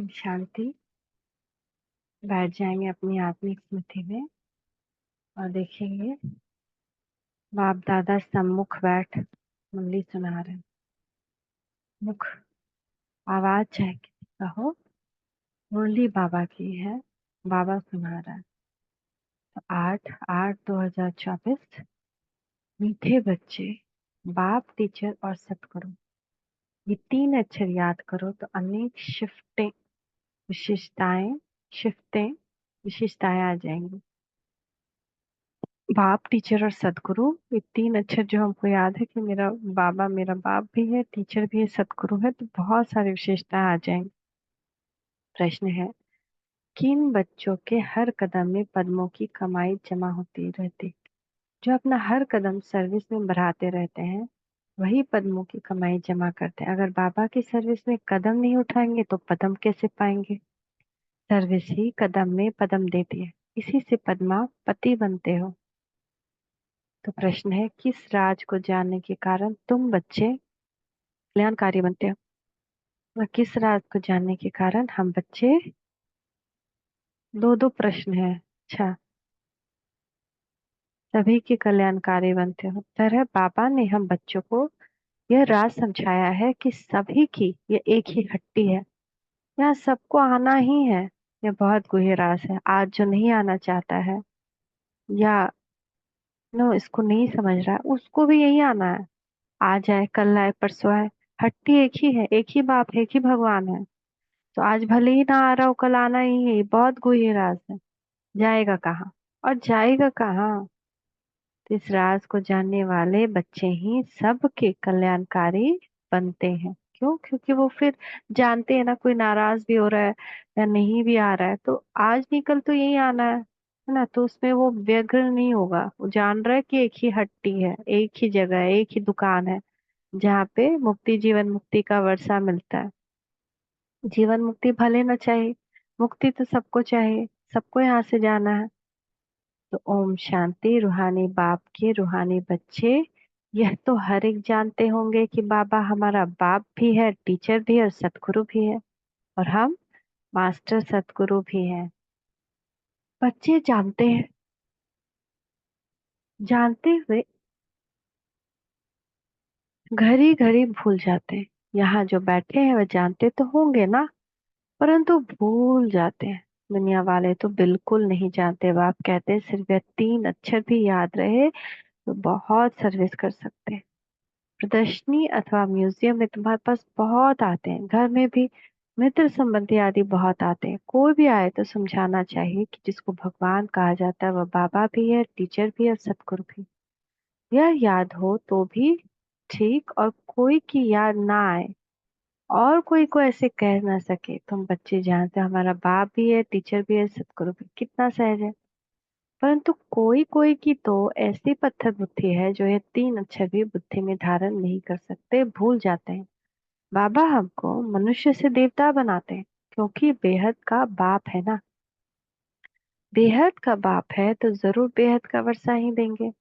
ओम शांति। बैठ जाएंगे अपनी आत्मिक स्मृति में और देखेंगे बाप दादा सम्मुख बैठ मुरली सुना रहे। मुख आवाज चाहे किसी का हो, मुरली बाबा की है, बाबा सुना रहा है। तो 8/8/2024 मीठे बच्चे, बाप, टीचर और सतगुरु, ये 3 अक्षर याद करो तो अनेक शिफ्टें विशेषताएं आ जाएंगी। बाप, टीचर और सदगुरु, ये 3 अक्षर जो हमको याद है कि मेरा बाबा मेरा बाप भी है, टीचर भी है, सदगुरु है, तो बहुत सारी विशेषताएं आ जाएंगी। प्रश्न है, किन बच्चों के हर कदम में पद्मों की कमाई जमा होती रहती? जो अपना हर कदम सर्विस में बढ़ाते रहते हैं वही पद्मों की कमाई जमा करते हैं। अगर बाबा की सर्विस में कदम नहीं उठाएंगे तो पद्म कैसे पाएंगे? सर्विस ही कदम में पद्म देती है, इसी से पद्मा पति बनते हो। तो प्रश्न है, किस राज को जानने के कारण तुम बच्चे कल्याणकारी बनते हो? और किस राज को जानने के कारण हम बच्चे, दो दो प्रश्न है। अच्छा, सभी के कल्याणकारी बनते हो। उत्तर है, बाबा ने हम बच्चों को यह राज समझाया है कि सभी की ये एक ही हट्टी है, यहाँ सबको आना ही है। यह बहुत गूढ़ राज है। आज जो नहीं आना चाहता है या इसको नहीं समझ रहा है, उसको भी यही आना है। आज आए कल आए परसों आए, हट्टी एक ही है, एक ही बाप है, एक ही भगवान है। तो आज भले ही ना आ रहा हो, कल आना ही है। ये बहुत गूढ़ राज है। जाएगा कहाँ और जाएगा कहाँ? तो इस राज को जानने वाले बच्चे ही सबके कल्याणकारी बनते हैं। क्यों? क्योंकि वो फिर जानते हैं ना, कोई नाराज भी हो रहा है या नहीं भी आ रहा है तो आज नहीं कल तो यही आना है ना। तो उसमें वो व्यग्र नहीं होगा। वो जान रहा है कि एक ही हट्टी है, एक ही जगह है, एक ही दुकान है जहाँ पे मुक्ति, जीवन मुक्ति का वर्षा मिलता है। जीवन मुक्ति भले न चाहे, मुक्ति तो सबको चाहिए, सबको यहाँ से जाना है। तो ओम शांति। रूहानी बाप के रूहानी बच्चे, यह तो हर एक जानते होंगे कि बाबा हमारा बाप भी है, टीचर भी है और सतगुरु भी है, और हम मास्टर सतगुरु भी हैं। बच्चे जानते हैं, जानते हुए घड़ी घड़ी भूल जाते हैं। यहाँ जो बैठे हैं वह जानते तो होंगे ना, परंतु भूल जाते हैं। दुनिया वाले तो बिल्कुल नहीं जानते। बाप कहते हैं सिर्फ यह 3 अक्षर भी याद रहे तो बहुत सर्विस कर सकते हैं। प्रदर्शनी अथवा म्यूजियम में तुम्हारे पास बहुत आते हैं, घर में भी मित्र संबंधी आदि बहुत आते हैं। कोई भी आए तो समझाना चाहिए कि जिसको भगवान कहा जाता है वह बाबा भी है, टीचर भी है और सतगुरु भी। यह याद हो तो भी ठीक, और कोई की याद ना आए और कोई को ऐसे कह ना सके तुम बच्चे जानते हो हमारा बाप भी है, टीचर भी है, सतगुरु भी, कितना सहज है। परंतु कोई कोई की तो ऐसी पत्थर बुद्धि है जो ये 3 अक्षर भी बुद्धि में धारण नहीं कर सकते, भूल जाते हैं। बाबा हमको मनुष्य से देवता बनाते हैं क्योंकि बेहद का बाप है ना। बेहद का बाप है तो जरूर बेहद का वर्षा ही देंगे।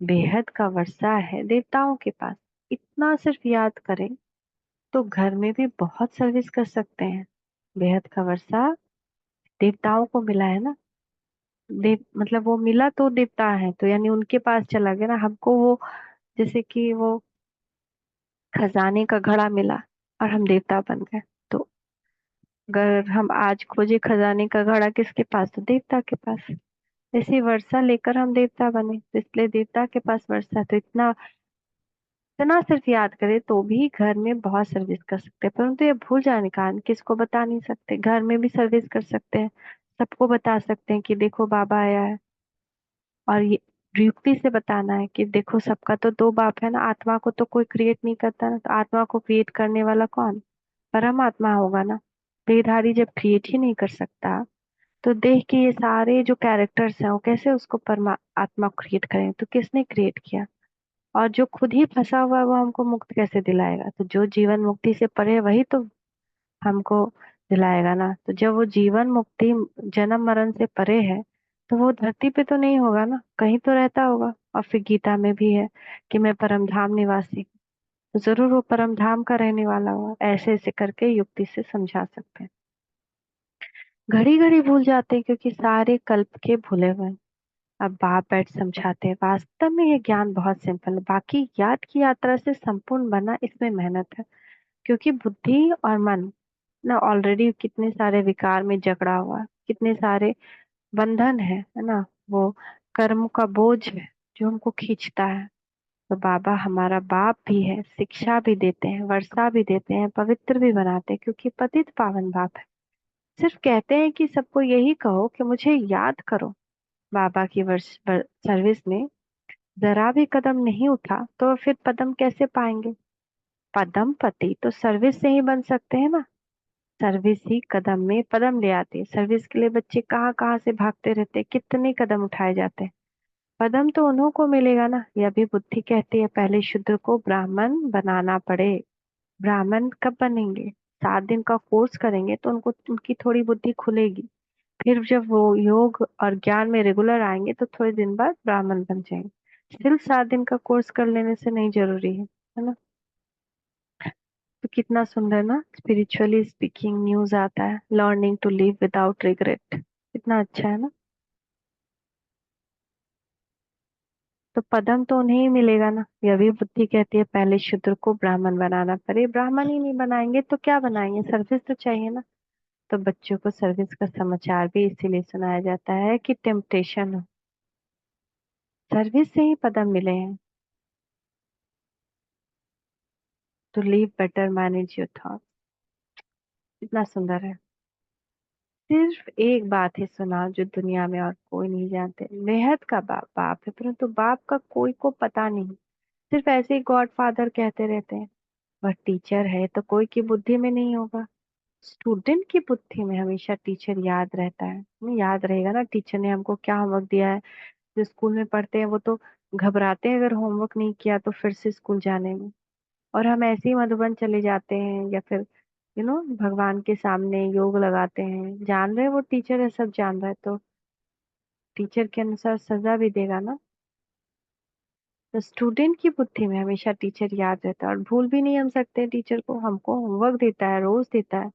बेहद का वर्षा है देवताओं के पास। इतना सिर्फ याद करें तो घर में भी बहुत सर्विस कर सकते हैं। बेहद का वर्षा देवताओं को मिला है ना। देव मतलब वो मिला तो देवता है, तो यानी उनके पास चला गया ना। हमको वो जैसे कि वो खजाने का घड़ा मिला और हम देवता बन गए। तो अगर हम आज खोजे खजाने का घड़ा किसके पास, तो देवता के पास। ऐसी वर्षा लेकर हम देवता बने, तो इसलिए देवता के पास वर्षा। तो इतना इतना सिर्फ याद करें तो भी घर में बहुत सर्विस कर सकते हैं। परंतु ये भूल जाने का कारण किसको बता नहीं सकते। घर में भी सर्विस कर सकते हैं, सबको बता सकते हैं कि देखो बाबा आया है। और ये युक्ति से बताना है कि देखो सबका तो 2 बाप है ना। आत्मा को तो कोई क्रिएट नहीं करता ना, तो आत्मा को क्रिएट करने वाला कौन? परमात्मा होगा ना। देहधारी जब क्रिएट ही नहीं कर सकता तो देह के ये सारे जो कैरेक्टर्स हैं वो कैसे उसको आत्मा क्रिएट करें? तो किसने क्रिएट किया? और जो खुद ही फंसा हुआ है वो हमको मुक्त कैसे दिलाएगा? तो जो जीवन मुक्ति से परे है वही तो हमको दिलाएगा ना। तो जब वो जीवन मुक्ति जन्म मरण से परे है तो वो धरती पे तो नहीं होगा ना, कहीं तो रहता होगा। और फिर गीता में भी है कि मैं परम धाम निवासी। तो जरूर वो परम धाम का रहने वाला हुआ। ऐसे ऐसे करके युक्ति से समझा सकते हैं। घड़ी घड़ी भूल जाते हैं क्योंकि सारे कल्प के भूले हुए हैं। अब बाप बैठ समझाते हैं, वास्तव में ये ज्ञान बहुत सिंपल है, बाकी याद की यात्रा से संपूर्ण बना इसमें मेहनत है। क्योंकि बुद्धि और मन ना ऑलरेडी कितने सारे विकार में जकड़ा हुआ है, कितने सारे बंधन है ना। वो कर्म का बोझ है जो हमको खींचता है। तो बाबा हमारा बाप भी है, शिक्षा भी देते हैं, वर्षा भी देते हैं, पवित्र भी बनाते हैं, क्योंकि पतित पावन बाप है। सिर्फ कहते हैं कि सबको यही कहो कि मुझे याद करो। बाबा की सर्विस में जरा भी कदम नहीं उठा तो फिर पदम कैसे पाएंगे। पदम पति तो सर्विस से ही बन सकते हैं ना। सर्विस ही कदम में पदम ले आती है। सर्विस के लिए बच्चे कहाँ कहाँ से भागते रहते हैं, कितने कदम उठाए जाते हैं। पदम तो उन्हों को मिलेगा ना। यह भी बुद्धि कहती है पहले शूद्र को ब्राह्मण बनाना पड़े। ब्राह्मण कब बनेंगे? 7 दिन का कोर्स करेंगे तो उनको उनकी थोड़ी बुद्धि खुलेगी। फिर जब वो योग और ज्ञान में रेगुलर आएंगे तो थोड़े दिन बाद ब्राह्मण बन जाएंगे। सिर्फ 7 दिन का कोर्स कर लेने से नहीं जरूरी है ना। तो कितना सुंदर ना, स्पिरिचुअली स्पीकिंग न्यूज आता है, learning to live without regret. कितना अच्छा है ना। तो पदम तो उन्हें ही मिलेगा ना। यह भी बुद्धि कहती है पहले शूद्र को ब्राह्मण बनाना पड़े। ब्राह्मण ही नहीं बनाएंगे तो क्या बनाएंगे? सर्विस तो चाहिए ना। तो बच्चों को सर्विस का समाचार भी इसीलिए सुनाया जाता है कि टेम्पटेशन हो। सर्विस से ही पदम मिले हैं। To live better, manage your thought. कितना सुंदर है। सिर्फ एक बात है सुना जो दुनिया में और कोई नहीं जानते, बेहद का बाप बाप है, परंतु बाप का कोई को पता नहीं। सिर्फ ऐसे ही गॉड फादर कहते रहते हैं। वह टीचर है तो कोई की बुद्धि में नहीं होगा। स्टूडेंट की बुद्धि में हमेशा टीचर याद रहता है। हमें याद रहेगा ना टीचर ने हमको क्या होमवर्क दिया है। जो स्कूल में पढ़ते हैं वो तो घबराते हैं अगर होमवर्क नहीं किया तो फिर से स्कूल जाने में। और हम ऐसे ही मधुबन चले जाते हैं या फिर भगवान के सामने योग लगाते हैं, जान रहे हैं वो टीचर है, सब जान रहा है, तो टीचर के अनुसार सजा भी देगा ना। तो स्टूडेंट की बुद्धि में हमेशा टीचर याद रहता है और भूल भी नहीं हम सकते टीचर को। हमको होमवर्क देता है, रोज देता है,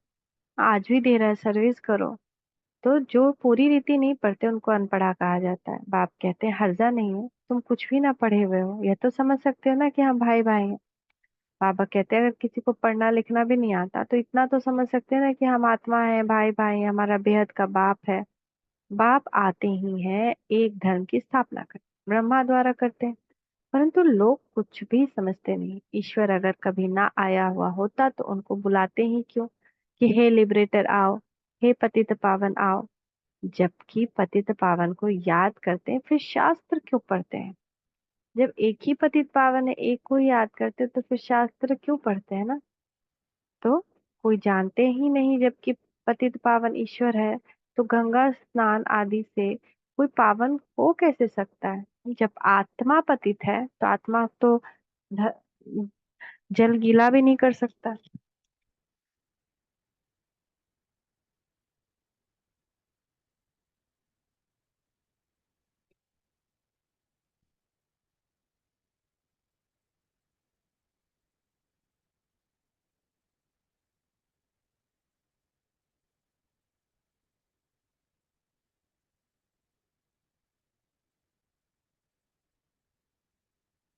आज भी दे रहा है, सर्विस करो। तो जो पूरी रीति नहीं पढ़ते उनको अनपढ़ा कहा जाता है। बाप कहते हैं हर्जा नहीं है, तुम कुछ भी ना पढ़े हुए हो, यह तो समझ सकते हो ना कि हम भाई भाई हैं। बाबा कहते हैं अगर किसी को पढ़ना लिखना भी नहीं आता तो इतना तो समझ सकते हैं ना कि हम आत्मा है, भाई भाई हैं, हमारा बेहद का बाप है। बाप आते ही हैं एक धर्म की स्थापना करते, ब्रह्मा द्वारा करते हैं। परंतु लोग कुछ भी समझते नहीं। ईश्वर अगर कभी ना आया हुआ होता तो उनको बुलाते ही क्यों कि हे लिबरेटर आओ, हे पतित पावन आओ। जबकि पतित पावन को याद करते हैं फिर शास्त्र क्यों पढ़ते हैं? जब एक ही पतित पावन है, एक को ही याद करते हैं, तो फिर शास्त्र क्यों पढ़ते हैं ना। तो कोई जानते ही नहीं जबकि पतित पावन ईश्वर है। तो गंगा स्नान आदि से कोई पावन हो कैसे सकता है? जब आत्मा पतित है तो आत्मा तो ध- जल गीला भी नहीं कर सकता।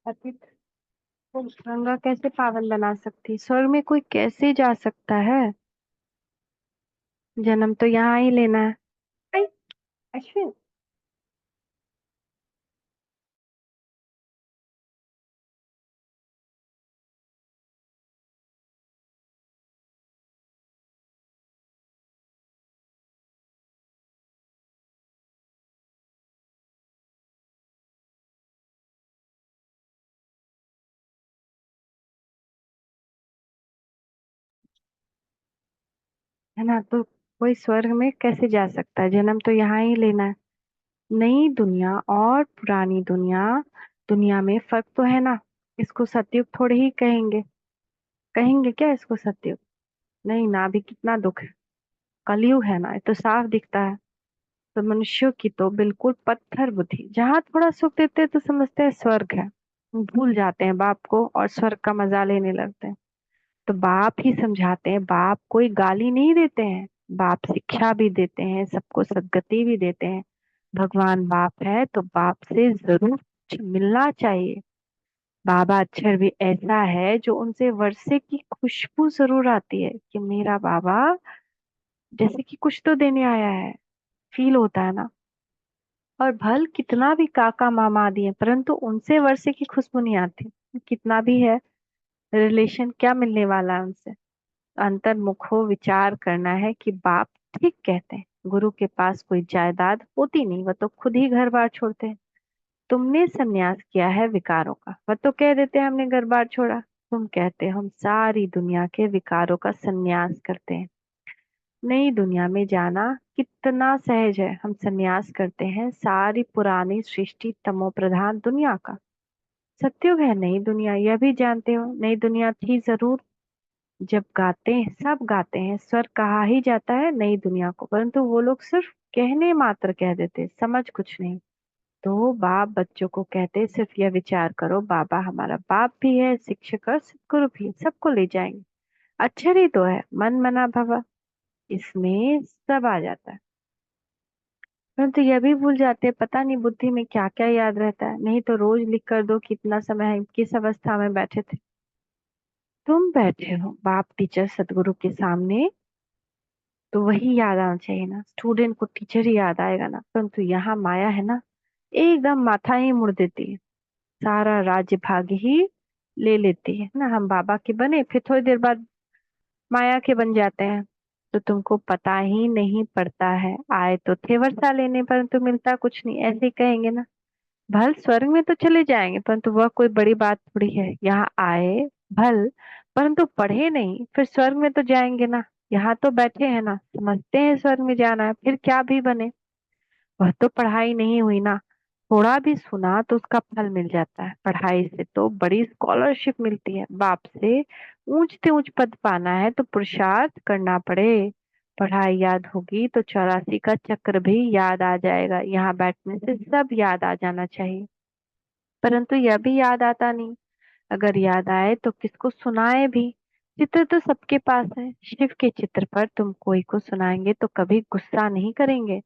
पतित को गंगा कैसे पावन बना सकती? स्वर्ग में कोई कैसे जा सकता है? जन्म तो यहाँ ही लेना है। आई, अश्विन, है ना। तो कोई स्वर्ग में कैसे जा सकता है? जन्म तो यहाँ ही लेना है। नई दुनिया और पुरानी दुनिया, दुनिया में फर्क तो है ना। इसको सतयुग थोड़े ही कहेंगे। कहेंगे क्या इसको सतयुग? नहीं ना, अभी कितना दुख है। कलयुग है ना, ये तो साफ दिखता है। तो मनुष्यों की तो बिल्कुल पत्थर बुद्धि, जहाँ थोड़ा सुख देते हैं तो समझते हैं स्वर्ग है। भूल जाते हैं बाप को और स्वर्ग का मजा लेने लगते हैं। तो बाप ही समझाते हैं, बाप कोई गाली नहीं देते हैं, बाप शिक्षा भी देते हैं, सबको सद्गति भी देते हैं। भगवान बाप है तो बाप से जरूर कुछ मिलना चाहिए। बाबा अक्षर भी ऐसा है जो उनसे वर्षे की खुशबू जरूर आती है कि मेरा बाबा जैसे कि कुछ तो देने आया है, फील होता है ना। और भल कितना भी काका मामा दिए परंतु उनसे वर्षे की खुशबू नहीं आती। कितना भी है रिलेशन, क्या मिलने वाला है उनसे। अंतर्मुख हो विचार करना है कि बाप ठीक कहते हैं, गुरु के पास कोई जायदाद होती नहीं, वह तो खुद ही घर बार छोड़ते हैं। तुमने संन्यास किया है विकारों का, वह तो कह देते हैं हमने घर बार छोड़ा। तुम कहते हो हम सारी दुनिया के विकारों का संन्यास करते हैं। नई दुनिया में जाना कितना सहज है, हम संन्यास करते हैं सारी पुरानी सृष्टि तमो प्रधान दुनिया का। सत्युग है नई दुनिया, यह भी जानते हो, नई दुनिया थी जरूर। जब गाते हैं, सब गाते हैं, स्वर कहा ही जाता है नई दुनिया को, परंतु वो लोग सिर्फ कहने मात्र कह देते, समझ कुछ नहीं। तो बाप बच्चों को कहते सिर्फ यह विचार करो, बाबा हमारा बाप भी है, शिक्षक और सदगुरु भी है, सबको ले जाएंगे। अक्षर ही तो है मन मना भवा, इसमें सब आ जाता है। परंतु यह भी भूल जाते हैं, पता नहीं बुद्धि में क्या क्या याद रहता है। नहीं तो रोज लिख कर दो कितना समय है, किस अवस्था में बैठे थे। तुम बैठे हो बाप टीचर सदगुरु के सामने, तो वही याद आना चाहिए ना, स्टूडेंट को टीचर ही याद आएगा ना। परंतु यहाँ माया है ना, एकदम माथा ही मुड़ देती है, सारा राज्य भाग ही ले लेती है ना। हम बाबा के बने फिर थोड़ी देर बाद माया के बन जाते हैं। तो तुमको पता ही नहीं पड़ता है, आए तो थे वर्षा लेने परंतु मिलता कुछ नहीं, ऐसे ही कहेंगे ना। भल स्वर्ग में तो चले जाएंगे परंतु वह कोई बड़ी बात थोड़ी है, यहाँ आए भल परंतु पढ़े नहीं, फिर स्वर्ग में तो जाएंगे ना। यहाँ तो बैठे हैं ना, समझते हैं स्वर्ग में जाना है, फिर क्या भी बने। वह तो पढ़ाई नहीं हुई ना, थोड़ा भी सुना तो उसका फल मिल जाता है। पढ़ाई से तो बड़ी स्कॉलरशिप मिलती है, बाप से ऊंच से ऊंच पद पाना है तो पुरुषार्थ करना पड़े। पढ़ाई याद होगी तो 84 का चक्र भी याद आ जाएगा, यहाँ बैठने से सब याद आ जाना चाहिए। परंतु यह भी याद आता नहीं, अगर याद आए तो किसको सुनाए भी। चित्र तो सबके पास है, शिव के चित्र पर तुम कोई को सुनाएंगे तो कभी गुस्सा नहीं करेंगे।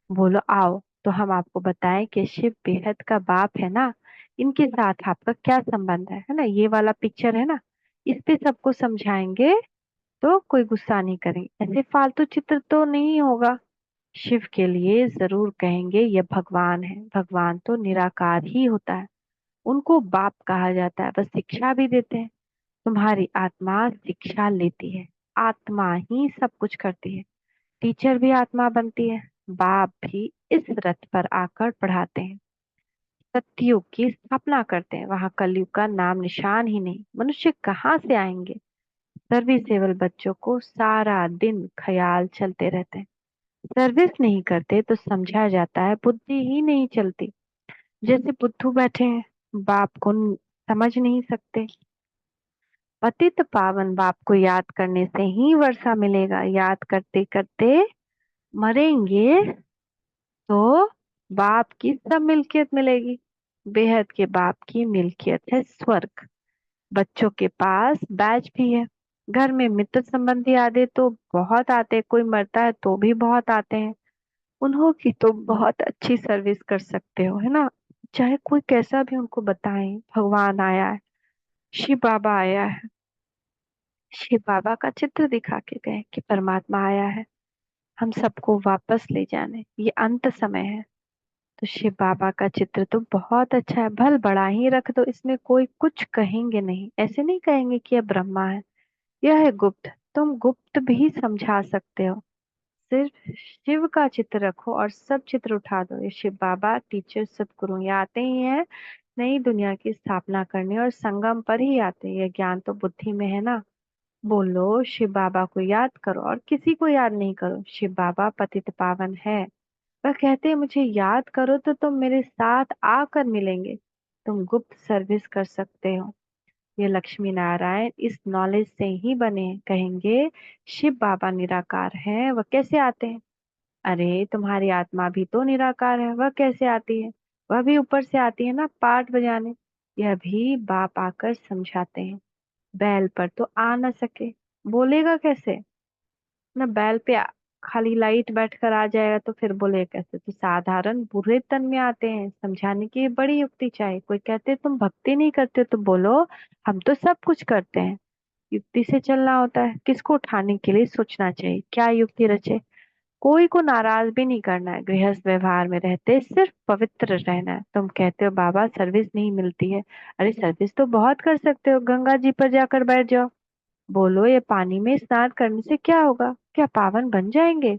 बोलो आओ तो हम आपको बताएं कि शिव बेहद का बाप है ना, इनके साथ आपका क्या संबंध है ना, ये वाला पिक्चर है ना, इस पे सबको समझाएंगे तो कोई गुस्सा नहीं करेंगे। ऐसे फालतू चित्र तो नहीं होगा। शिव के लिए जरूर कहेंगे ये भगवान है, भगवान तो निराकार ही होता है, उनको बाप कहा जाता है, बस शिक्षा भी देते हैं। तुम्हारी आत्मा शिक्षा लेती है, आत्मा ही सब कुछ करती है, टीचर भी आत्मा बनती है, बाप भी इस रथ पर आकर पढ़ाते हैं, सत्युग की स्थापना करते हैं। वहां कलयुग का नाम निशान ही नहीं, मनुष्य कहाँ से आएंगे। सर्विसेबल बच्चों को सारा दिन ख्याल चलते रहते हैं, सर्विस नहीं करते तो समझा जाता है बुद्धि ही नहीं चलती। जैसे बुद्धू बैठे हैं, बाप को समझ नहीं सकते। पतित पावन बाप को याद करने से ही वर्षा मिलेगा, याद करते करते मरेंगे तो बाप की सब मिल्कियत मिलेगी। बेहद के बाप की मिल्कियत है स्वर्ग। बच्चों के पास बैच भी है, घर में मित्र संबंधी आते तो बहुत आते, कोई मरता है तो भी बहुत आते हैं। उन्हों की तो बहुत अच्छी सर्विस कर सकते हो है ना, चाहे कोई कैसा भी उनको बताएं भगवान आया है, शिव बाबा आया है। शिव बाबा का चित्र दिखा के गए कि परमात्मा आया है हम सबको वापस ले जाने, ये अंत समय है। तो शिव बाबा का चित्र तो बहुत अच्छा है, भल बड़ा ही रख दो, इसमें कोई कुछ कहेंगे नहीं, ऐसे नहीं कहेंगे कि यह ब्रह्मा है, यह है गुप्त। तुम गुप्त भी समझा सकते हो, सिर्फ शिव का चित्र रखो और सब चित्र उठा दो। ये शिव बाबा टीचर सदगुरु ये आते ही हैं नई दुनिया की स्थापना करने, और संगम पर ही आते हैं, ये ज्ञान तो बुद्धि में है ना। बोलो शिव बाबा को याद करो और किसी को याद नहीं करो, शिव बाबा पतित पावन है। वह कहते हैं मुझे याद करो तो तुम मेरे साथ आकर मिलेंगे, तुम गुप्त सर्विस कर सकते हो। ये लक्ष्मी नारायण इस नॉलेज से ही बने हैं। कहेंगे शिव बाबा निराकार है, वह कैसे आते हैं। अरे तुम्हारी आत्मा भी तो निराकार है, वह कैसे आती है। वह भी ऊपर से आती है ना पाठ बजाने। यह भी बाप आकर समझाते हैं। बैल पर तो आ न सके, बोलेगा कैसे? ना बैल पे खाली लाइट बैठ कर आ जाएगा तो फिर बोलेगा कैसे? तो साधारण बुरे तन में आते हैं, समझाने की बड़ी युक्ति चाहिए। कोई कहते तुम भक्ति नहीं करते, तो बोलो हम तो सब कुछ करते हैं। युक्ति से चलना होता है। किसको उठाने के लिए सोचना चाहिए, क्या युक्ति रचे। कोई को नाराज भी नहीं करना है। गृहस्थ व्यवहार में रहते सिर्फ पवित्र रहना है। तुम कहते हो बाबा सर्विस नहीं मिलती है, अरे सर्विस तो बहुत कर सकते हो। गंगा जी पर जाकर बैठ जाओ, बोलो ये पानी में स्नान करने से क्या होगा, क्या पावन बन जाएंगे?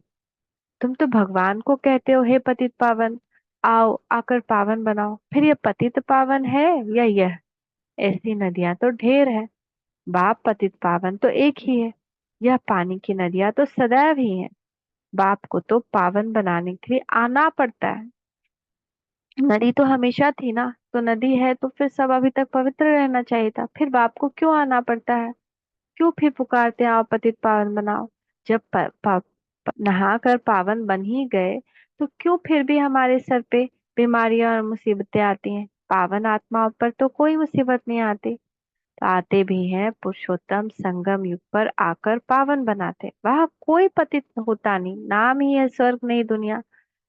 तुम तो भगवान को कहते हो हे पतित पावन, आओ आकर पावन बनाओ। फिर ये पतित पावन है या यह? ऐसी नदियां तो ढेर है। बाप पतित पावन तो एक ही है। यह पानी की नदियां तो सदैव ही है। बाप को तो पावन बनाने के लिए आना पड़ता है। नदी तो हमेशा थी ना, तो नदी है तो फिर सब अभी तक पवित्र रहना चाहिए था। फिर बाप को क्यों आना पड़ता है? क्यों फिर पुकारते हैं आओ पतित पावन बनाओ? जब नहा कर पावन बन ही गए, तो क्यों फिर भी हमारे सर पे बीमारियां और मुसीबतें आती हैं? पावन आत्माओं पर तो कोई मुसीबत नहीं आती। तो आते भी हैं पुरुषोत्तम संगम युग पर आकर पावन बनाते। वहां कोई पतित होता नहीं, नाम ही है स्वर्ग नहीं दुनिया।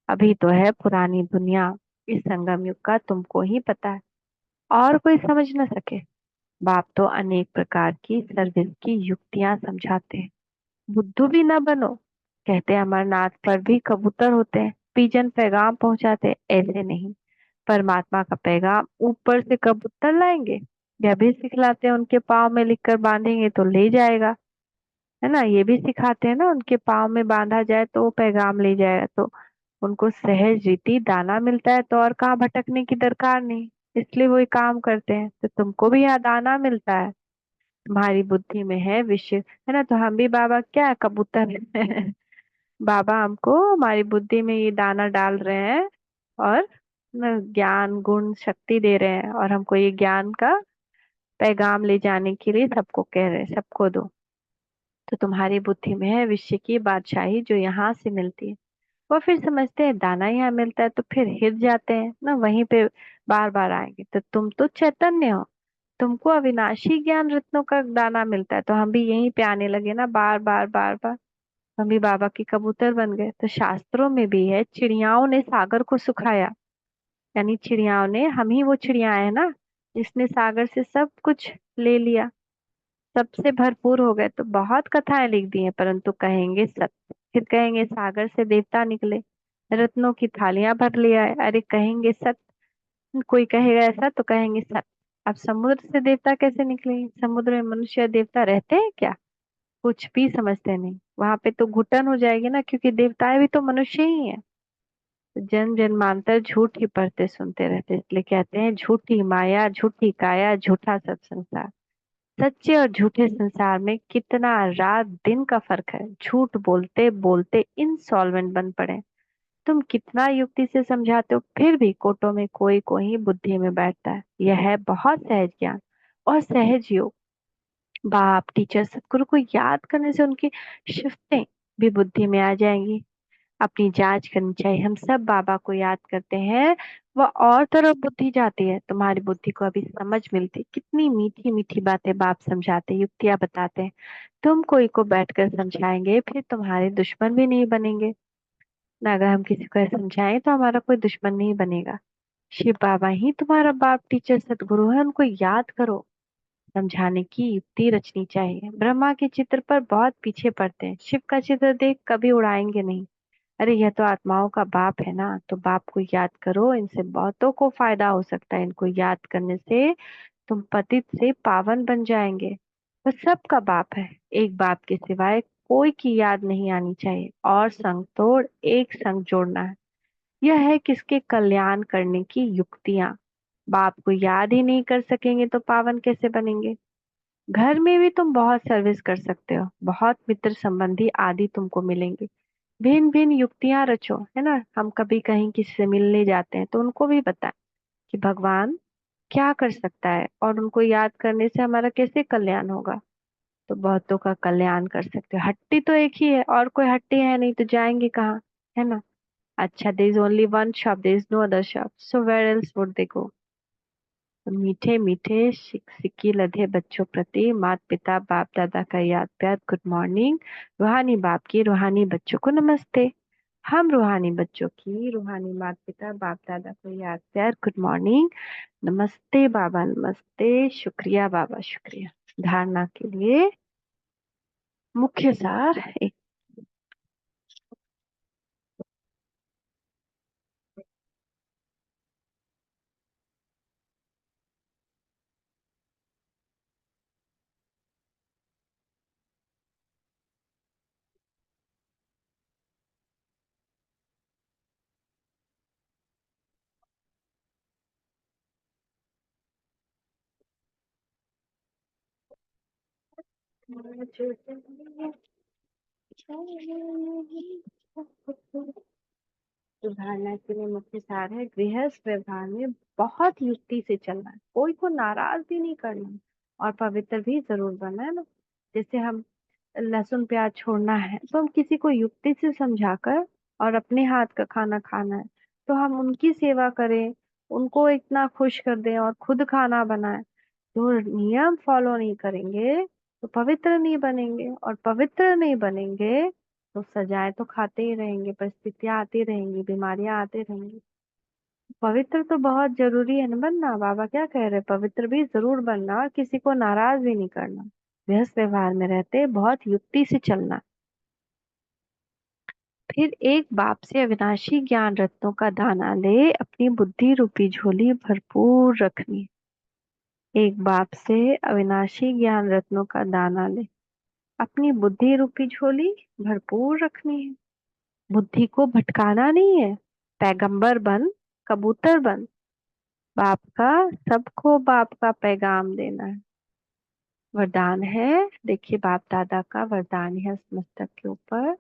अभी तो है पुरानी दुनिया। इस संगम युग का तुमको ही पता है, और कोई समझ न सके। बाप तो अनेक प्रकार की सर्विस की युक्तियां समझाते हैं। बुद्धू भी न बनो। कहते हैं अमरनाथ पर भी कबूतर होते हैं, पिजन पैगाम पहुंचाते हैं। ऐसे नहीं, परमात्मा का पैगाम ऊपर से कबूतर लाएंगे। यह भी सिखलाते हैं उनके पाँव में लिखकर बांधेंगे तो ले जाएगा, है ना। ये भी सिखाते हैं ना, उनके पाँव में बांधा जाए तो वो पैगाम ले जाएगा। तो उनको सहज रीति दाना मिलता है, तो और कहाँ भटकने की दरकार नहीं। इसलिए वो ये काम करते हैं। तो तुमको भी यहाँ दाना मिलता है, तुम्हारी बुद्धि में है विषय, है ना। तो हम भी बाबा क्या है, कबूतर हैं। बाबा हमको हमारी बुद्धि में ये दाना डाल रहे हैं, और न ज्ञान गुण शक्ति दे रहे हैं, और हमको ये ज्ञान का पैगाम ले जाने के लिए सबको कह रहे हैं, सबको दो। तो तुम्हारी बुद्धि में है विषय की बादशाही जो यहाँ से मिलती है। वो फिर समझते हैं दाना यहाँ मिलता है तो फिर हिर जाते हैं ना, वहीं पे बार बार आएंगे। तो तुम तो चैतन्य हो, तुमको अविनाशी ज्ञान रत्नों का दाना मिलता है, तो हम भी यहीं पे आने लगे ना, बार बार बार बार। हम भी बाबा के कबूतर बन गए। तो शास्त्रों में भी है, चिड़ियाओं ने सागर को सुखाया। यानी चिड़ियाओं ने, हम ही वो चिड़िया है ना जिसने सागर से सब कुछ ले लिया, सबसे भरपूर हो गए। तो बहुत कथाएं लिख दी हैं, परंतु कहेंगे सत्य। फिर कहेंगे सागर से देवता निकले, रत्नों की थालियां भर ले आए, अरे कहेंगे सत्य। कोई कहेगा ऐसा तो कहेंगे सत्य। अब समुद्र से देवता कैसे निकले? समुद्र में मनुष्य देवता रहते हैं क्या? कुछ भी समझते नहीं। वहां पे तो घुटन हो जाएगी ना, क्योंकि देवताएं भी तो मनुष्य ही हैं। तो जन्म जन्मांतर झूठ ही पढ़ते सुनते रहते, इसलिए कहते हैं झूठी माया झूठी काया झूठा सब संसार। सच्चे और झूठे संसार में कितना रात दिन का फर्क है। झूठ बोलते बोलते इंसॉल्वेंट बन पड़े। तुम कितना युक्ति से समझाते हो, फिर भी कोटों में कोई कोई बुद्धि में बैठता है। यह है बहुत सहज ज्ञान और सहज योग। बाप टीचर सदगुरु को याद करने से उनकी शिफ्टें भी बुद्धि में आ जाएंगी। अपनी जांच करनी चाहिए। हम सब बाबा को याद करते हैं, वह और तरफ बुद्धि जाती है। तुम्हारी बुद्धि को अभी समझ मिलती, कितनी मीठी मीठी बातें बाप समझाते, युक्तियां बताते हैं। तुम कोई को बैठकर समझाएंगे, फिर तुम्हारे दुश्मन भी नहीं बनेंगे ना। अगर हम किसी को ऐसा समझाएं तो हमारा कोई दुश्मन नहीं बनेगा। शिव बाबा ही तुम्हारा बाप टीचर सदगुरु है, उनको याद करो। समझाने की युक्ति रचनी चाहिए। ब्रह्मा के चित्र पर बहुत पीछे पड़ते हैं, शिव का चित्र देख कभी उड़ाएंगे नहीं। अरे यह तो आत्माओं का बाप है ना, तो बाप को याद करो। इनसे बहुतों को फायदा हो सकता है। इनको याद करने से तुम पतित से पावन बन जाएंगे। वो सबका बाप है, एक बाप के सिवाय कोई की याद नहीं आनी चाहिए। और संग तोड़ एक संग जोड़ना है। यह है किसके कल्याण करने की युक्तियां। बाप को याद ही नहीं कर सकेंगे तो पावन कैसे बनेंगे? घर में भी तुम बहुत सर्विस कर सकते हो, बहुत मित्र संबंधी आदि तुमको मिलेंगे। भिन्न भिन्न युक्तियां रचो, है ना। हम कभी कहीं किसी से मिलने जाते हैं तो उनको भी बताएं कि भगवान क्या कर सकता है, और उनको याद करने से हमारा कैसे कल्याण होगा। तो बहुतों का कल्याण कर सकते हो। हट्टी तो एक ही है, और कोई हट्टी है नहीं, तो जाएंगे कहाँ, है ना। अच्छा, there is only one shop, there is no other shop, so where else would they go. तो मीठे मीठे सिक्की लधे बच्चों प्रति माता पिता बाप दादा का याद प्यार गुड मॉर्निंग। रूहानी बाप की रूहानी बच्चों को नमस्ते। हम रूहानी बच्चों की रूहानी माता पिता बाप दादा को याद प्यार गुड मॉर्निंग। नमस्ते बाबा नमस्ते। शुक्रिया बाबा शुक्रिया। धारणा के लिए मुख्य सार एक। सुधारना के लिए मुख्य सार है गृहस्थ व्यवहार में बहुत युक्ति से चलना है, कोई को नाराज भी नहीं करना है, और पवित्र भी जरूर बनना है ना। जैसे हम लहसुन प्याज छोड़ना है तो हम किसी को युक्ति से समझाकर, और अपने हाथ का खाना खाना है तो हम उनकी सेवा करें, उनको इतना खुश कर दें और खुद खाना बनाएं। जो नियम फॉलो नहीं करेंगे तो पवित्र नहीं बनेंगे, और पवित्र नहीं बनेंगे तो सजाएं तो खाते ही रहेंगे, परिस्थितियां आती रहेंगी, बीमारियां आती रहेंगी। पवित्र तो बहुत जरूरी है ना बनना। बाबा क्या कह रहे हैं, पवित्र भी जरूर बनना और किसी को नाराज भी नहीं करना। व्यस्त व्यवहार में रहते बहुत युक्ति से चलना। फिर एक बाप से अविनाशी ज्ञान रत्नों का दाना ले अपनी बुद्धि रूपी झोली भरपूर रखनी। एक बाप से अविनाशी ज्ञान रत्नों का दाना ले अपनी बुद्धि रूपी झोली भरपूर रखनी है। बुद्धि को भटकाना नहीं है। पैगंबर बन, कबूतर बन, बाप का सबको बाप का पैगाम देना है। वरदान है, देखिए बाप दादा का वरदान है इस मस्तक के ऊपर।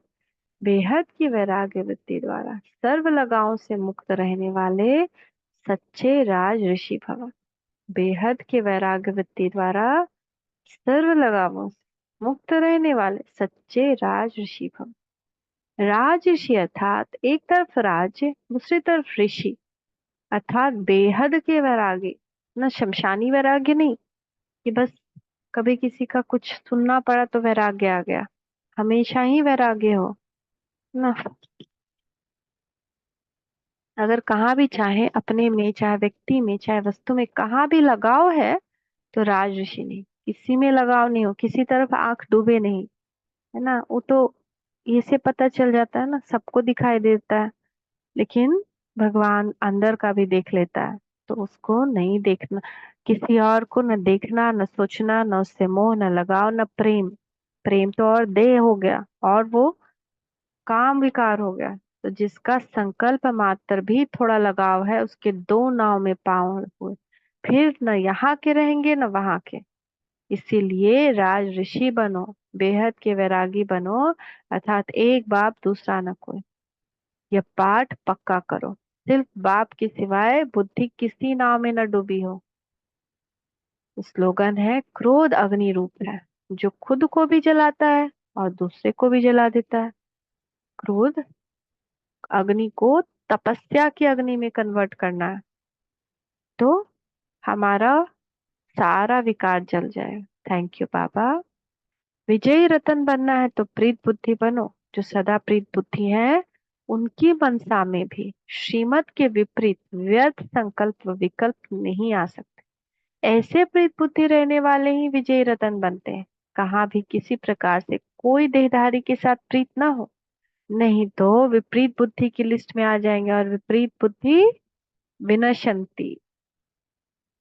बेहद की वैराग्य वृत्ति द्वारा सर्व लगावों से मुक्त रहने वाले सच्चे राज ऋषि भव। बेहद के वैराग्य वृत्ति द्वारा सर्व लगावों से मुक्त रहने वाले सच्चे राज ऋषि भव। राज ऋषि अर्थात एक तरफ राज्य दूसरी तरफ ऋषि, अर्थात बेहद के वैरागी। न शमशानी वैराग्य नहीं कि बस कभी किसी का कुछ सुनना पड़ा तो वैराग्य आ गया, हमेशा ही वैराग्य हो ना। अगर कहाँ भी चाहे अपने में, चाहे व्यक्ति में, चाहे वस्तु में, कहाँ भी लगाव है तो राज ऋषि नहीं। किसी में लगाव नहीं हो, किसी तरफ आंख डूबे नहीं, है ना। वो तो ये से पता चल जाता है ना, सबको दिखाई देता है, लेकिन भगवान अंदर का भी देख लेता है। तो उसको नहीं देखना, किसी और को न देखना, न सोचना, न उससे मोह, न लगाव, न प्रेम। प्रेम तो और देह हो गया, और वो काम विकार हो गया। तो जिसका संकल्प मात्र भी थोड़ा लगाव है, उसके दो नाव में पांव हुए, फिर न यहाँ के रहेंगे न वहां के। इसीलिए राज ऋषि बनो, बेहद के वैरागी बनो, अर्थात एक बाप दूसरा न कोई। यह पाठ पक्का करो, सिर्फ बाप के सिवाय बुद्धि किसी नाव में न डूबी हो। स्लोगन है, क्रोध अग्नि रूप है जो खुद को भी जलाता है और दूसरे को भी जला देता है। क्रोध अग्नि को तपस्या की अग्नि में कन्वर्ट करना है तो हमारा सारा विकार जल जाए। थैंक यू बाबा। विजयी रतन बनना है तो प्रीत बुद्धि बनो। जो सदा प्रीत बुद्धि है उनकी मनसा में भी श्रीमत के विपरीत व्यर्थ संकल्प विकल्प नहीं आ सकते। ऐसे प्रीत बुद्धि रहने वाले ही विजयी रतन बनते हैं। कहाँ भी किसी प्रकार से कोई देहधारी के साथ प्रीत ना हो, नहीं तो विपरीत बुद्धि की लिस्ट में आ जाएंगे, और विपरीत बुद्धि विनशंति।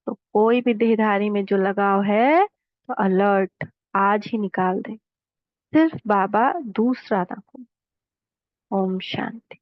तो कोई भी देहधारी में जो लगाव है तो अलर्ट आज ही निकाल दे। सिर्फ बाबा दूसरा ना हो। ओम शांति।